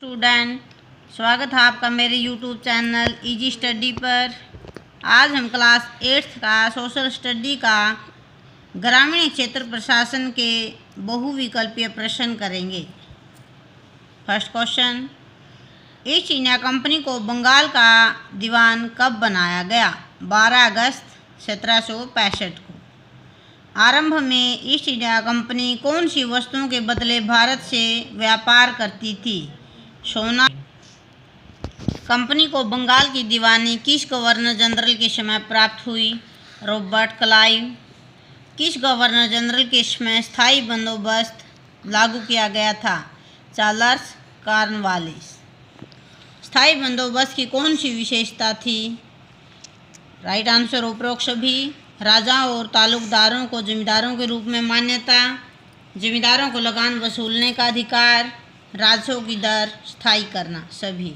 Student, स्वागत है आपका मेरे यूट्यूब चैनल इजी स्टडी पर। आज हम क्लास 8th का सोशल स्टडी का ग्रामीण क्षेत्र प्रशासन के बहुविकल्पीय प्रश्न करेंगे। First question, east India company को बंगाल का दीवान कब बनाया गया? 12 अगस्त 1765 को। आरंभ में ईस्ट इंडिया कंपनी कौन सी वस्तुओं के बदले भारत से व्यापार करती थी? सोना। कंपनी को बंगाल की दीवानी किस गवर्नर जनरल के समय प्राप्त हुई? Robert Clive. किस गवर्नर जनरल के समय स्थायी बंदोबस्त लागू किया गया था? Charles Cornwallis. स्थायी बंदोबस्त की कौन सी विशेषता थी? राइट आंसर उपरोक्त सभी। राजाओं और तालुकदारों को जमींदारों के रूप में मान्यता, जमींदारों को लगान वसूलने का अधिकार, राजस्व की दर स्थायी करना सभी।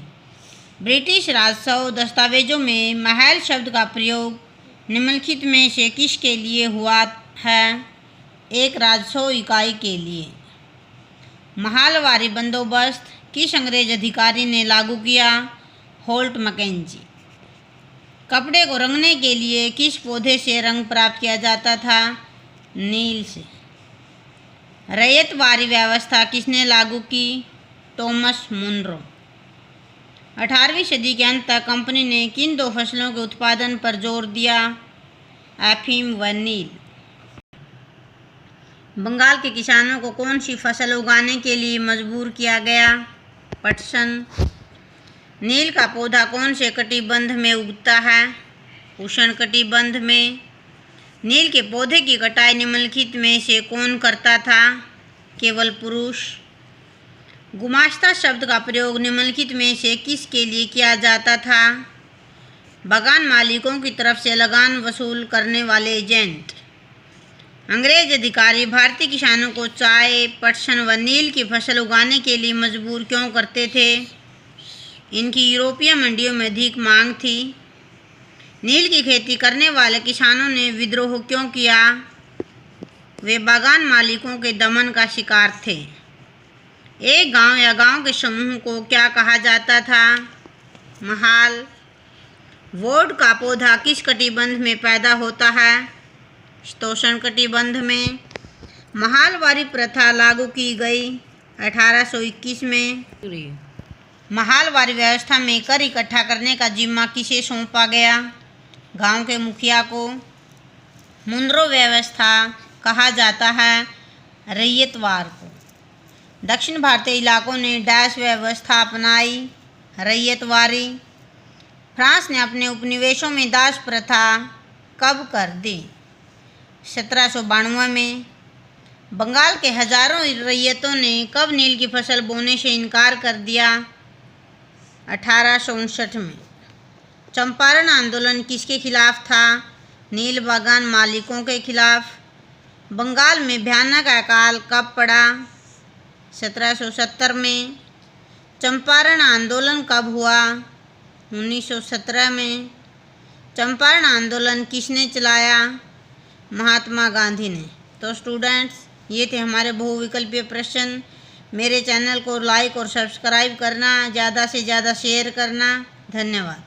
ब्रिटिश राजस्व दस्तावेजों में महल शब्द का प्रयोग निम्नलिखित में से किसके लिए हुआ है? एक राजस्व इकाई के लिए। महलवारी बंदोबस्त किस अंग्रेज अधिकारी ने लागू किया? Holt Mackenzie. कपड़े को रंगने के लिए किस पौधे से रंग प्राप्त किया जाता था? नील से। रैयतवारी व्यवस्था किसने लागू की? Thomas Munro. 18वीं सदी के अंत तक कंपनी ने किन दो फसलों के उत्पादन पर जोर दिया? अफीम व नील। बंगाल के किसानों को कौन सी फसल उगाने के लिए मजबूर किया गया? पटसन। नील का पौधा कौन से कटिबंध में उगता है? उष्णकटिबंध में। नील के पौधे की कटाई निम्नलिखित में से कौन करता था? केवल पुरुष। गुमाश्ता शब्द का प्रयोग निम्नलिखित में से किसके लिए किया जाता था? बागान मालिकों की तरफ से लगान वसूल करने वाले एजेंट। अंग्रेज अधिकारी भारतीय किसानों को चाय, पटसन व नील की फसल उगाने के लिए मजबूर क्यों करते थे? इनकी यूरोपीय मंडियों में अधिक मांग थी। नील की खेती करने वाले किसानों ने विद्रोह क्यों किया? वे बागान मालिकों के दमन का शिकार थे। एक गांव या गांव के समूह को क्या कहा जाता था? महाल। वोट का पौधा किस कटिबंध में पैदा होता है? शीतोष्ण कटिबंध में। महालवारी प्रथा लागू की गई 1821 में। महालवारी व्यवस्था में कर इकट्ठा करने का जिम्मा किसे सौंपा गया? गांव के मुखिया को। मुनरो व्यवस्था कहा जाता है रैयतवार को। दक्षिण भारतीय इलाकों ने डैश व्यवस्था अपनाई? रैयतवारी। फ्रांस ने अपने उपनिवेशों में दास प्रथा कब कर दी? 1792 में। बंगाल के हजारों रैयतों ने कब नील की फसल बोने से इनकार कर दिया? 1859 में। चंपारण आंदोलन किसके खिलाफ था? नील बागान मालिकों के खिलाफ। बंगाल में भयानक अकाल कब पड़ा? 1770 में। चंपारण आंदोलन कब हुआ? 1917 में। चंपारण आंदोलन किसने चलाया? महात्मा गांधी ने। तो स्टूडेंट्स, ये थे हमारे बहुविकल्पीय प्रश्न। मेरे चैनल को लाइक और सब्सक्राइब करना, ज़्यादा से ज़्यादा शेयर करना। धन्यवाद।